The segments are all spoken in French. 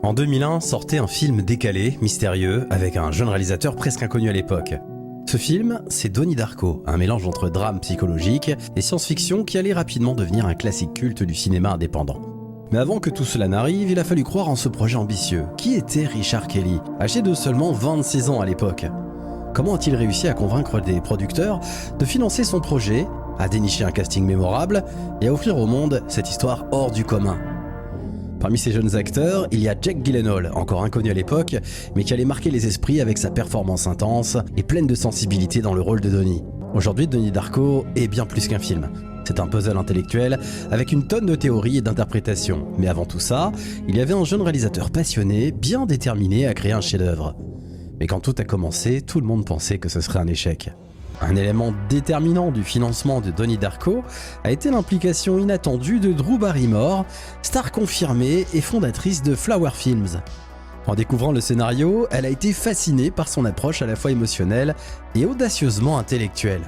En 2001 sortait un film décalé, mystérieux, avec un jeune réalisateur presque inconnu à l'époque. Ce film, c'est Donnie Darko, un mélange entre drame psychologique et science-fiction qui allait rapidement devenir un classique culte du cinéma indépendant. Mais avant que tout cela n'arrive, il a fallu croire en ce projet ambitieux. Qui était Richard Kelly, âgé de seulement 26 ans à l'époque? Comment a-t-il réussi à convaincre des producteurs de financer son projet, à dénicher un casting mémorable et à offrir au monde cette histoire hors du commun? Parmi ces jeunes acteurs, il y a Jake Gyllenhaal, encore inconnu à l'époque, mais qui allait marquer les esprits avec sa performance intense et pleine de sensibilité dans le rôle de Donnie. Aujourd'hui, Donnie Darko est bien plus qu'un film. C'est un puzzle intellectuel avec une tonne de théories et d'interprétations. Mais avant tout ça, il y avait un jeune réalisateur passionné, bien déterminé à créer un chef-d'œuvre. Mais quand tout a commencé, tout le monde pensait que ce serait un échec. Un élément déterminant du financement de Donnie Darko a été l'implication inattendue de Drew Barrymore, star confirmée et fondatrice de Flower Films. En découvrant le scénario, elle a été fascinée par son approche à la fois émotionnelle et audacieusement intellectuelle.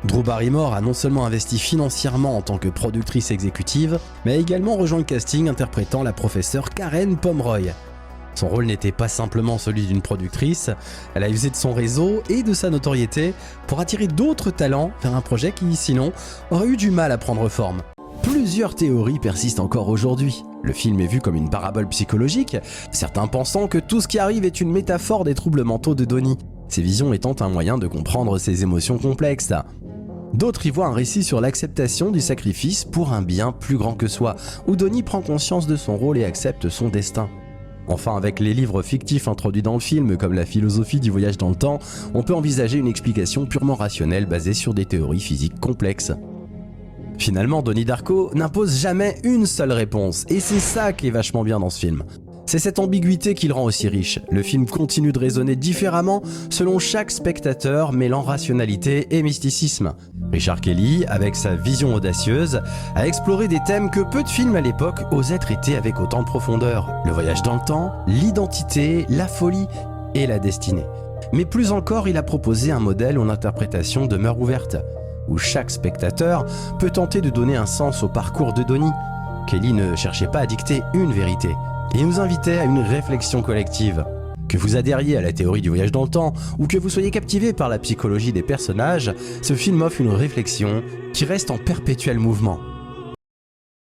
Drew Barrymore a non seulement investi financièrement en tant que productrice exécutive, mais a également rejoint le casting interprétant la professeure Karen Pomeroy. Son rôle n'était pas simplement celui d'une productrice, elle a usé de son réseau et de sa notoriété pour attirer d'autres talents vers un projet qui, sinon, aurait eu du mal à prendre forme. Plusieurs théories persistent encore aujourd'hui. Le film est vu comme une parabole psychologique, certains pensant que tout ce qui arrive est une métaphore des troubles mentaux de Donnie, ces visions étant un moyen de comprendre ses émotions complexes. D'autres y voient un récit sur l'acceptation du sacrifice pour un bien plus grand que soi, où Donnie prend conscience de son rôle et accepte son destin. Enfin, avec les livres fictifs introduits dans le film, comme la philosophie du voyage dans le temps, on peut envisager une explication purement rationnelle basée sur des théories physiques complexes. Finalement, Donnie Darko n'impose jamais une seule réponse, et c'est ça qui est vachement bien dans ce film. C'est cette ambiguïté qui le rend aussi riche. Le film continue de résonner différemment selon chaque spectateur, mêlant rationalité et mysticisme. Richard Kelly, avec sa vision audacieuse, a exploré des thèmes que peu de films à l'époque osaient traiter avec autant de profondeur. Le voyage dans le temps, l'identité, la folie et la destinée. Mais plus encore, il a proposé un modèle où l'interprétation demeure ouverte, où chaque spectateur peut tenter de donner un sens au parcours de Donnie. Kelly ne cherchait pas à dicter une vérité, et nous invitait à une réflexion collective. Que vous adhériez à la théorie du voyage dans le temps ou que vous soyez captivé par la psychologie des personnages, ce film offre une réflexion qui reste en perpétuel mouvement.